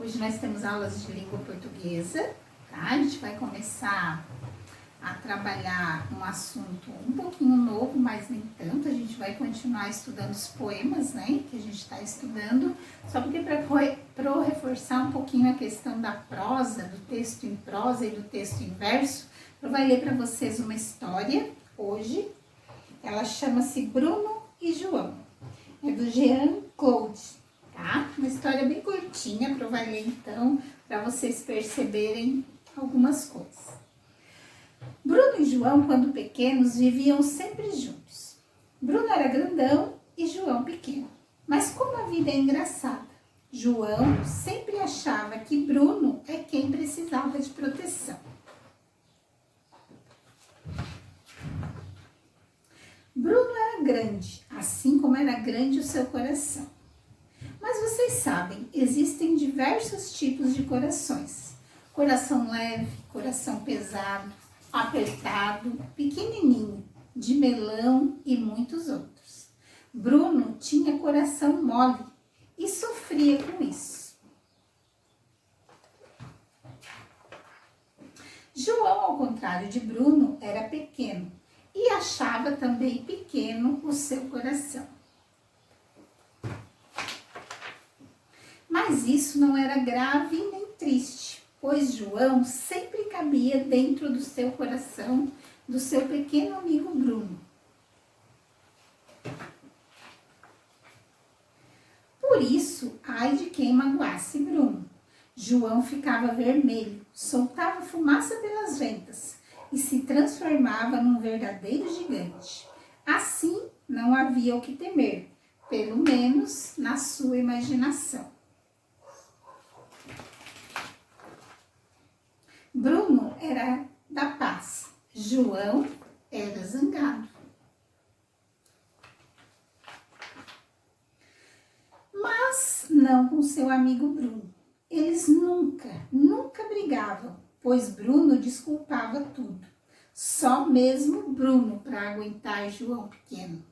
Hoje nós temos aulas de língua portuguesa, tá? A gente vai começar a trabalhar um assunto um pouquinho novo, mas nem tanto. A gente vai continuar estudando os poemas, né? Que a gente está estudando, só porque para reforçar um pouquinho a questão da prosa, do texto em prosa e do texto em verso, eu vou ler para vocês uma história hoje. Ela chama-se Bruno e João. É do Jean Claude. Tá? Uma história bem curtinha, para eu ler então, para vocês perceberem algumas coisas. Bruno e João, quando pequenos, viviam sempre juntos. Bruno era grandão e João pequeno. Mas como a vida é engraçada, João sempre achava que Bruno é quem precisava de proteção. Bruno era grande, assim como era grande o seu coração. Mas vocês sabem, existem diversos tipos de corações. Coração leve, coração pesado, apertado, pequenininho, de melão e muitos outros. Bruno tinha coração mole e sofria com isso. João, ao contrário de Bruno, era pequeno e achava também pequeno o seu coração. Mas isso não era grave nem triste, pois João sempre cabia dentro do seu coração, do seu pequeno amigo Bruno. Por isso, ai de quem magoasse Bruno. João ficava vermelho, soltava fumaça pelas ventas e se transformava num verdadeiro gigante. Assim, não havia o que temer, pelo menos na sua imaginação. Bruno era da paz, João era zangado. Mas não com seu amigo Bruno. Eles nunca brigavam, pois Bruno desculpava tudo. Só mesmo Bruno para aguentar João pequeno.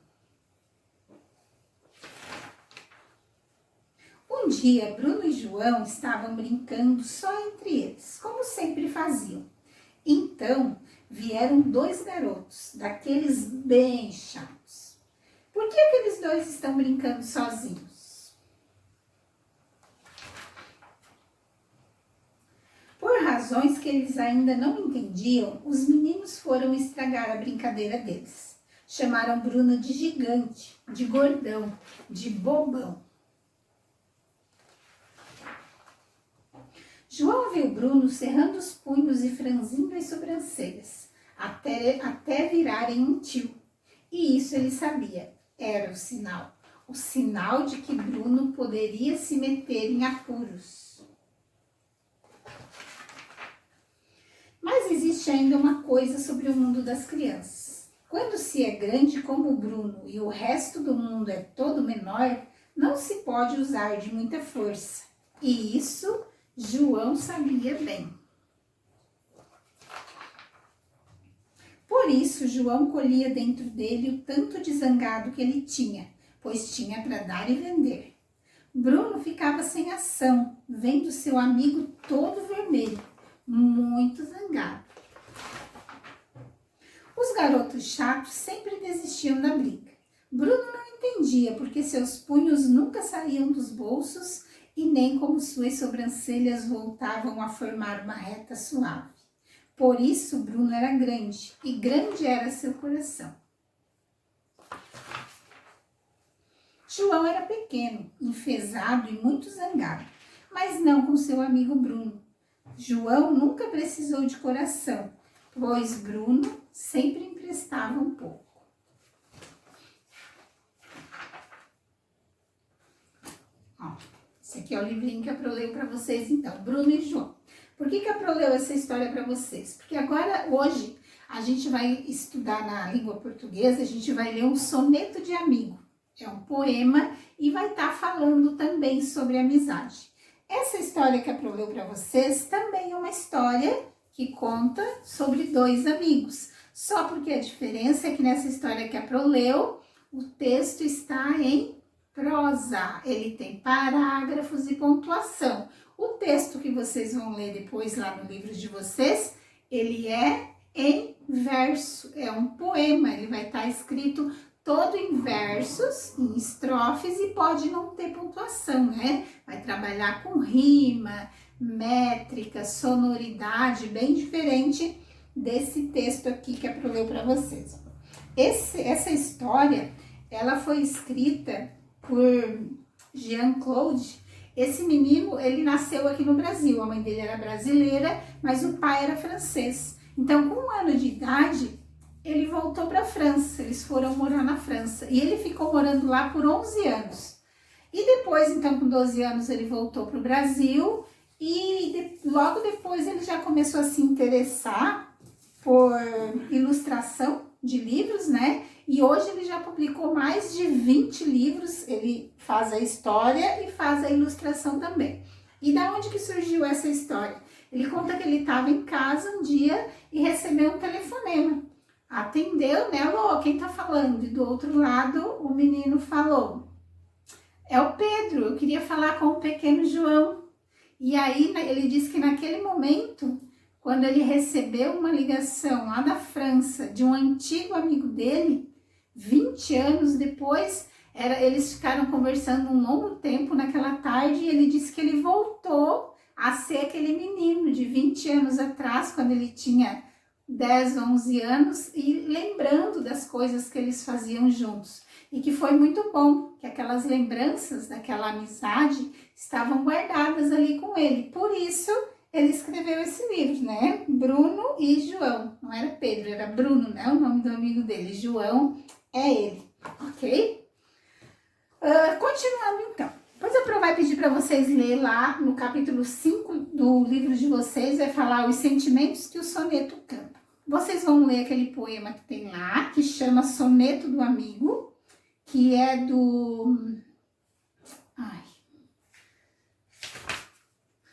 Um dia, Bruno e João estavam brincando só entre eles, como sempre faziam. Então, vieram dois garotos, daqueles bem chatos. Por que aqueles dois estão brincando sozinhos? Por razões que eles ainda não entendiam, os meninos foram estragar a brincadeira deles. Chamaram Bruno de gigante, de gordão, de bobão. João viu Bruno cerrando os punhos e franzindo as sobrancelhas, até virarem um tio. E isso ele sabia, era o sinal de que Bruno poderia se meter em apuros. Mas existe ainda uma coisa sobre o mundo das crianças. Quando se é grande como o Bruno e o resto do mundo é todo menor, não se pode usar de muita força. E isso João sabia bem. Por isso, João colhia dentro dele o tanto de zangado que ele tinha, pois tinha para dar e vender. Bruno ficava sem ação, vendo seu amigo todo vermelho, muito zangado. Os garotos chatos sempre desistiam da briga. Bruno não entendia porque seus punhos nunca saíam dos bolsos e nem como suas sobrancelhas voltavam a formar uma reta suave. Por isso, Bruno era grande, e grande era seu coração. João era pequeno, enfesado e muito zangado, mas não com seu amigo Bruno. João nunca precisou de coração, pois Bruno sempre emprestava um pouco. Esse aqui é o livrinho que a Pro leu para vocês, então, Bruno e João. Por que a Pro leu essa história para vocês? Porque agora, hoje, a gente vai estudar na língua portuguesa, a gente vai ler um soneto de amigo. É um poema e vai estar falando também sobre amizade. Essa história que a Pro leu para vocês também é uma história que conta sobre dois amigos. Só porque a diferença é que nessa história que a Pro leu, o texto está em prosa, ele tem parágrafos e pontuação. O texto que vocês vão ler depois lá no livro de vocês, ele é em verso, é um poema, ele vai estar escrito todo em versos, em estrofes e pode não ter pontuação, né? Vai trabalhar com rima, métrica, sonoridade, bem diferente desse texto aqui que é para eu ler para vocês. Essa história, ela foi escrita por Jean-Claude. Esse menino, ele nasceu aqui no Brasil, a mãe dele era brasileira, mas o pai era francês. Então, com 1 ano de idade, ele voltou para a França, eles foram morar na França. E ele ficou morando lá por 11 anos. E depois, então, com 12 anos, ele voltou para o Brasil e logo depois ele já começou a se interessar por ilustração de livros, né? E hoje ele já publicou mais de 20 livros, ele faz a história e faz a ilustração também. E da onde que surgiu essa história? Ele conta que ele estava em casa um dia e recebeu um telefonema. Atendeu, né? Alô, quem tá falando? E do outro lado o menino falou: é o Pedro, eu queria falar com o pequeno João. E aí ele disse que naquele momento, quando ele recebeu uma ligação lá da França de um antigo amigo dele, 20 anos depois, eles ficaram conversando um longo tempo naquela tarde e ele disse que ele voltou a ser aquele menino de 20 anos atrás, quando ele tinha 10, 11 anos, e lembrando das coisas que eles faziam juntos. E que foi muito bom, que aquelas lembranças daquela amizade estavam guardadas ali com ele. Por isso, ele escreveu esse livro, né? Bruno e João. Não era Pedro, era Bruno, né? O nome do amigo dele. João é ele, ok? Continuando então. Depois a Pro vai pedir para vocês ler lá no capítulo 5 do livro de vocês, vai falar os sentimentos que o soneto canta. Vocês vão ler aquele poema que tem lá, que chama Soneto do Amigo, que é do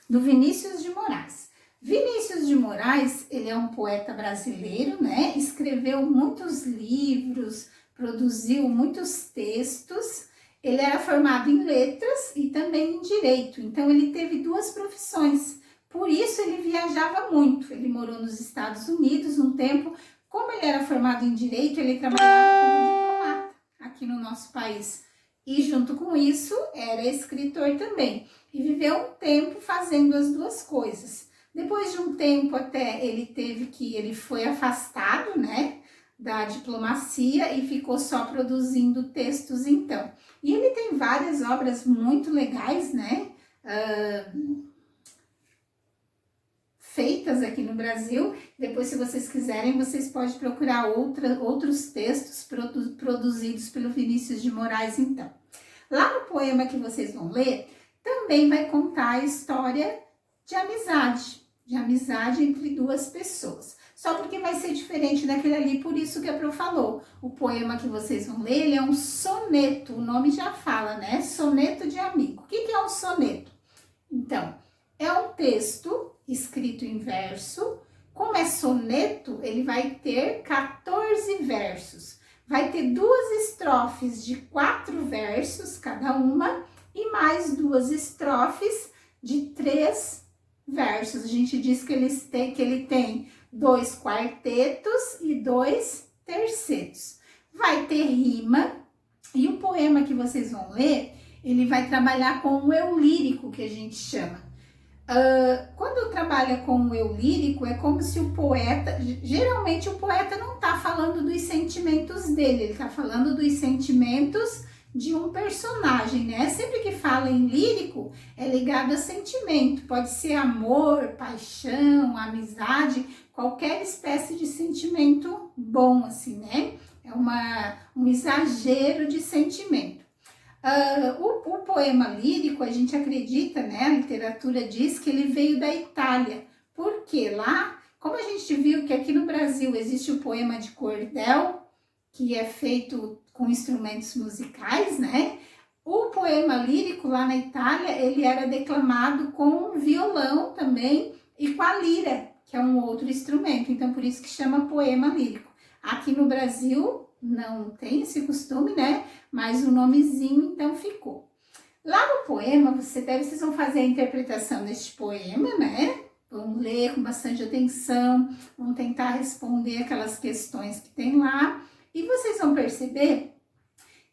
Vinícius de Moraes. Vinícius de Moraes, ele é um poeta brasileiro, né? Escreveu muitos livros, produziu muitos textos. Ele era formado em letras e também em direito, então ele teve 2 profissões. Por isso ele viajava muito. Ele morou nos Estados Unidos um tempo. Como ele era formado em direito, ele trabalhava como diplomata aqui no nosso país. E junto com isso, era escritor também. E viveu um tempo fazendo as 2 coisas. Depois de um tempo até ele foi afastado, né, da diplomacia e ficou só produzindo textos então. E ele tem várias obras muito legais, né, feitas aqui no Brasil. Depois, se vocês quiserem, vocês podem procurar outros textos produzidos pelo Vinícius de Moraes, então. Lá no poema que vocês vão ler, também vai contar a história de amizade entre 2 pessoas. Só porque vai ser diferente daquele ali, por isso que a Pro falou. O poema que vocês vão ler, ele é um soneto, o nome já fala, né? Soneto de amigo. O que é um soneto? Então, é um texto escrito em verso. Como é soneto, ele vai ter 14 versos. Vai ter 2 estrofes de 4 versos cada uma e mais 2 estrofes de 3 versos. A gente diz que ele tem 2 quartetos e 2 tercetos. Vai ter rima e o poema que vocês vão ler, ele vai trabalhar com o eu lírico, que a gente chama. Quando trabalha com o eu lírico, é como se o poeta, geralmente o poeta não está falando dos sentimentos dele, ele está falando dos sentimentos de um personagem, né? Sempre que fala em lírico, é ligado a sentimento, pode ser amor, paixão, amizade, qualquer espécie de sentimento bom, assim, né? É um exagero de sentimento. O poema lírico, a gente acredita, né? A literatura diz que ele veio da Itália, porque lá, como a gente viu que aqui no Brasil existe o poema de cordel, que é feito com instrumentos musicais, né? O poema lírico lá na Itália, ele era declamado com violão também e com a lira, que é um outro instrumento, então por isso que chama poema lírico. Aqui no Brasil não tem esse costume, né? Mas o nomezinho então ficou. Lá no poema, vocês vão fazer a interpretação deste poema, né? Vão ler com bastante atenção, vão tentar responder aquelas questões que tem lá. E vocês vão perceber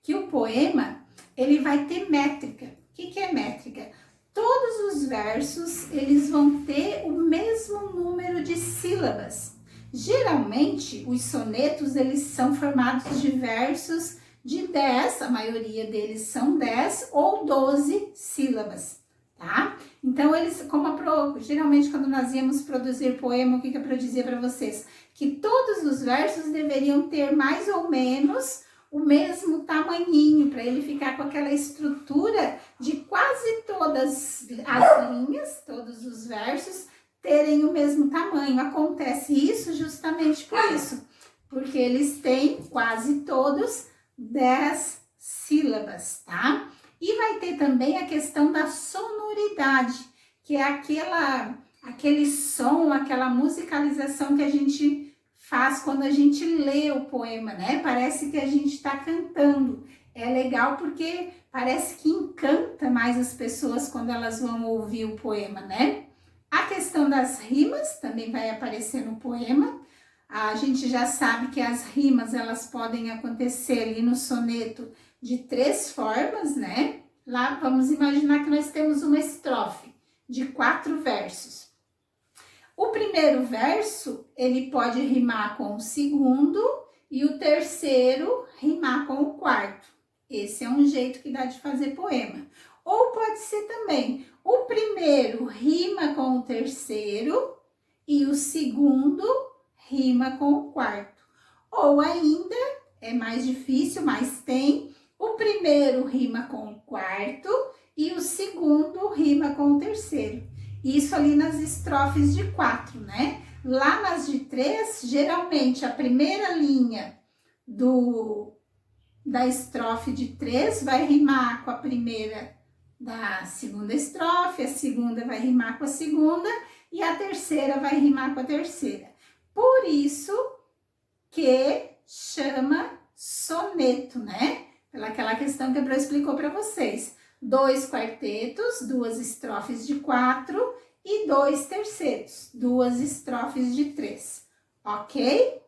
que o poema, ele vai ter métrica. O que é métrica? Todos os versos, eles vão ter o mesmo número de sílabas. Geralmente, os sonetos, eles são formados de versos de 10, a maioria deles são 10 ou 12 sílabas, tá? Então, geralmente quando nós íamos produzir poema, o que eu dizia para vocês? Que todos os versos deveriam ter mais ou menos o mesmo tamanhinho, para ele ficar com aquela estrutura de quase todas as linhas, todos os versos, terem o mesmo tamanho. Acontece isso justamente por isso, porque eles têm quase todos 10 sílabas, tá? E vai ter também a questão da sonoridade, que é aquele som, aquela musicalização que a gente faz quando a gente lê o poema, né? Parece que a gente está cantando. É legal porque parece que encanta mais as pessoas quando elas vão ouvir o poema, né? A questão das rimas também vai aparecer no poema. A gente já sabe que as rimas, elas podem acontecer ali no soneto de 3 formas, né? Lá, vamos imaginar que nós temos uma estrofe de 4 versos. O primeiro verso, ele pode rimar com o segundo e o terceiro rimar com o quarto. Esse é um jeito que dá de fazer poema. Ou pode ser também, o primeiro rima com o terceiro e o segundo rima com o quarto. Ou ainda, é mais difícil, mas tem, o primeiro rima com o quarto e o segundo rima com o terceiro. Isso ali nas estrofes de 4, né? Lá nas de 3, geralmente a primeira linha da estrofe de 3 vai rimar com a primeira da segunda estrofe, a segunda vai rimar com a segunda e a terceira vai rimar com a terceira. Por isso que chama soneto, né? Pelaquela questão que a Bru explicou para vocês. 2 quartetos, 2 estrofes de 4 e 2 tercetos, 2 estrofes de 3, ok?